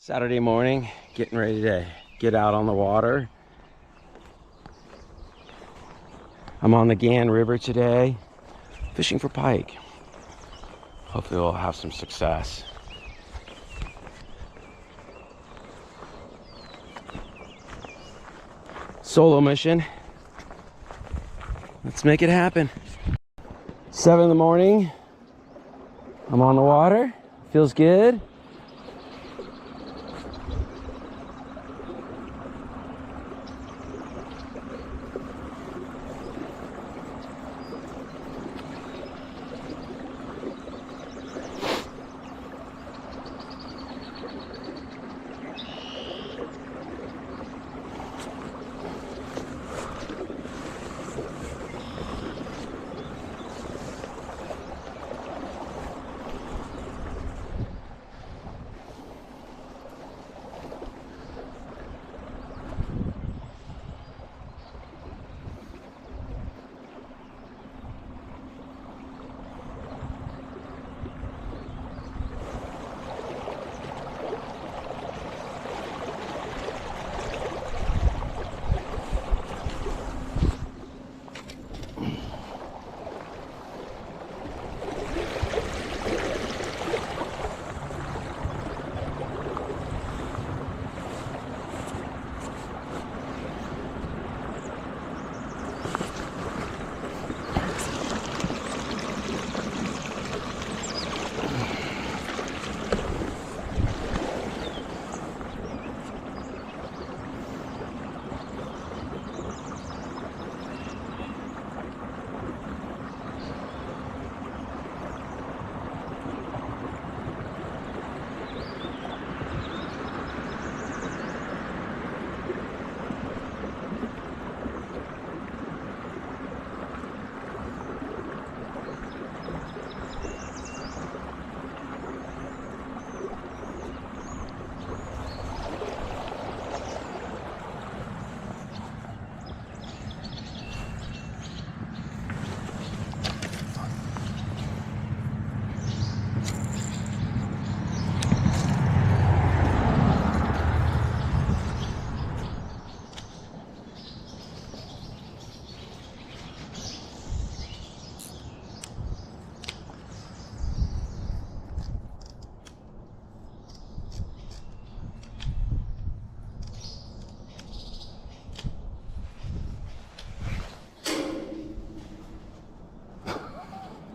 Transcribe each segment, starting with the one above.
Saturday morning, getting ready to get out on the water. I'm on the Gananoque River today, fishing for pike. Hopefully we'll have some success. Solo mission. Let's make it happen. 7 in the morning. I'm on the water. Feels good.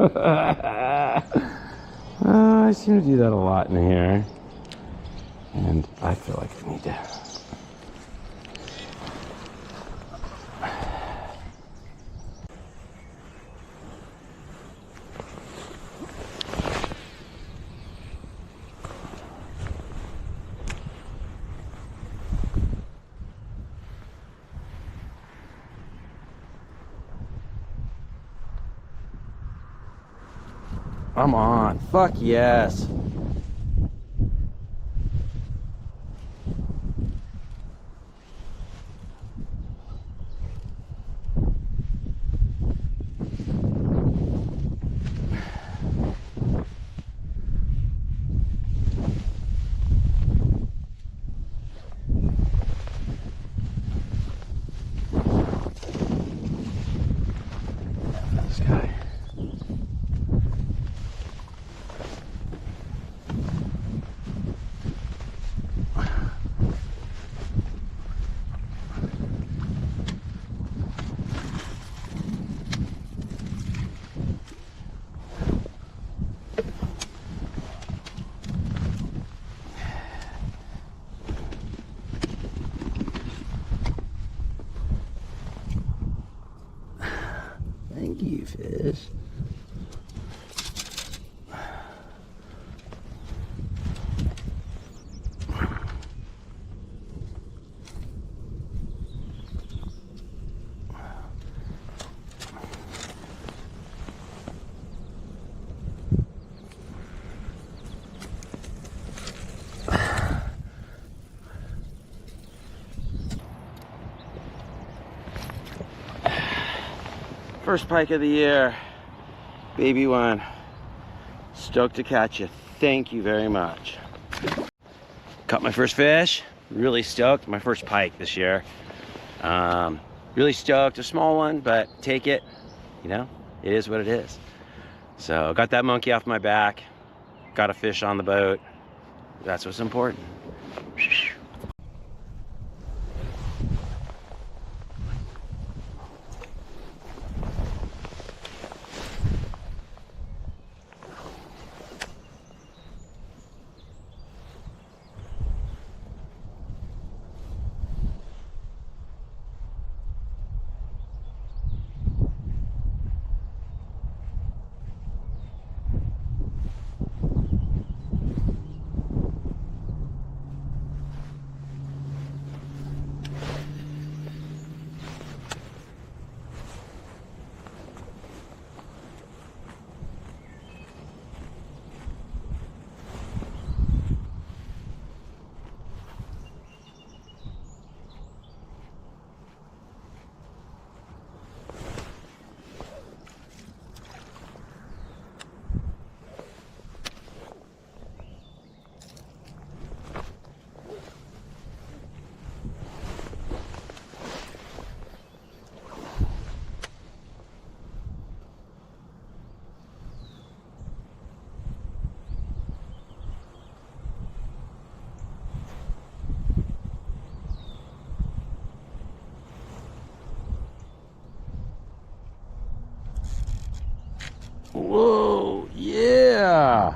I seem to do that a lot in here, and I feel like I need to. I'm on. Fuck yes. This guy. Thank you, fish. First pike of the year, baby one. Stoked to catch you. Thank you very much. Caught my first fish. Really stoked. My first pike this year. Really stoked. A small one, but take it. You know, it is what it is. So got that monkey off my back. Got a fish on the boat. That's what's important. Whoa, yeah!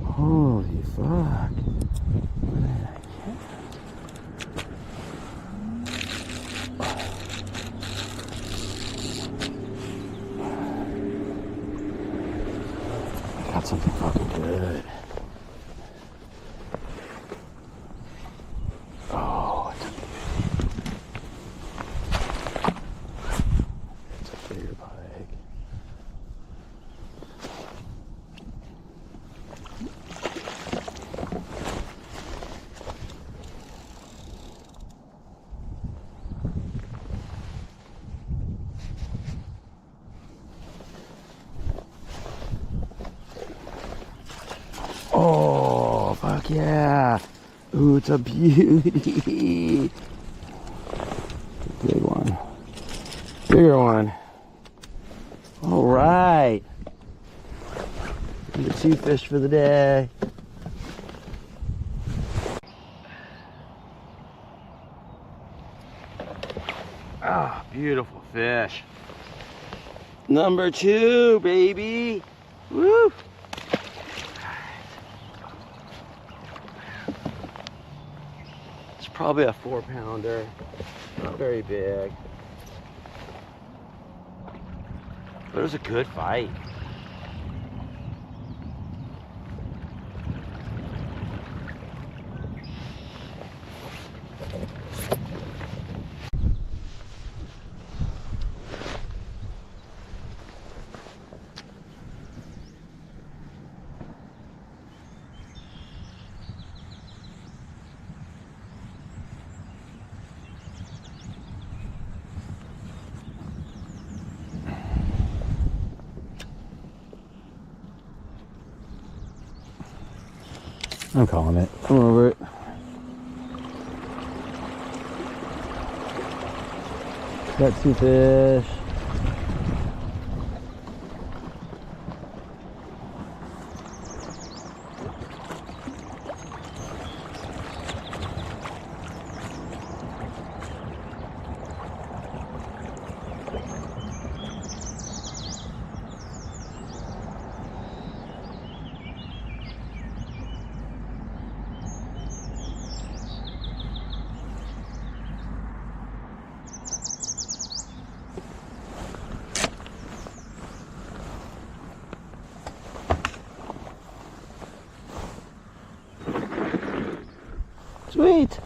Holy fuck. I got something fucking good. Oh, it's a beauty. It's a bigger pike. Oh, fuck yeah. Ooh, it's a beauty. Big one. Bigger one. All right. The 2 fish for the day. Ah, beautiful fish. Number 2, baby. Woo! It's probably a 4-pounder. Not very big. But it was a good fight. I'm calling it. I'm over it. Got 2 fish. Sweet.